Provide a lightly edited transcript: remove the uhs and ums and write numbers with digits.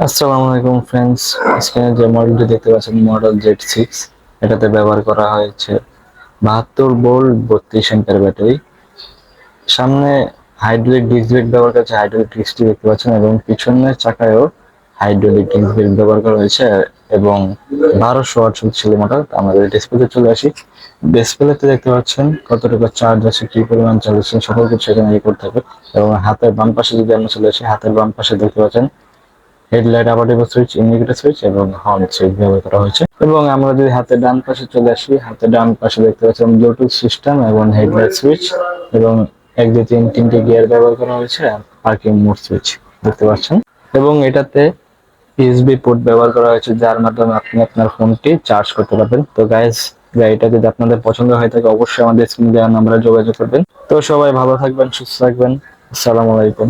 আসসালামু আলাইকুম ফ্রেন্ডস। স্ক্রিনে যে মডেলটি দেখতে পাচ্ছেন মডেল Z6, এটাতে ব্যবহার করা হয়েছে 72 ভোল্ট 32 অ্যাম্পিয়ার ব্যাটারি। সামনে হাইড্রোলিক ডিস্ক ব্রেক ব্যবহার করা হয়েছে, হাইড্রোলিক ডিস্কটি দেখতে পাচ্ছেন, এবং পিছনের চাকায়ও হাইড্রোলিক ডিস্ক ব্রেক ব্যবহার করা হয়েছে এবং 1200 ওয়াট শক্তিশালী মোটর। আমাদের ডিসপ্লেতে চলে আসি। ডিসপ্লেতে দেখতে পাচ্ছেন কতটুকু চার্জ আছে, কি পরিমাণ চার্জ আছে, সকল কিছু এখানে রেকর্ড থাকে। এবং হাতের বাম পাশে যদি আমরা চলে আসি, হাতের বাম পাশে দেখতে পাচ্ছেন হেডলাইট, আপারেটিভ সুইচ, ইন্ডিকেটর সুইচ এবং হর্ন সুইচ ব্যবহার করা হয়েছে। এবং আমরা যদি হাতের ডান পাশে চলে আসি, হাতের ডান পাশে দেখতে পাচ্ছেন ব্লুটুথ সিস্টেম এবং হেডলাইট সুইচ, এবং 1 2 3 তিনটি গিয়ার ব্যবহার করা হয়েছে, আর পার্কিং মোড সুইচ দেখতে পাচ্ছেন। এবং এটাতে ইউএসবি পোর্ট ব্যবহার করা হয়েছে, যার মাধ্যমে আপনি আপনার ফোনটি চার্জ করতে পারবেন। তো গাইস, গাড়িটা যদি আপনাদের পছন্দ হয়ে থাকে অবশ্যই আমাদের স্ক্রিনে দেওয়া নম্বরে যোগাযোগ করবেন। তো সবাই ভালো থাকবেন, সুস্থ থাকবেন। আসসালামু আলাইকুম।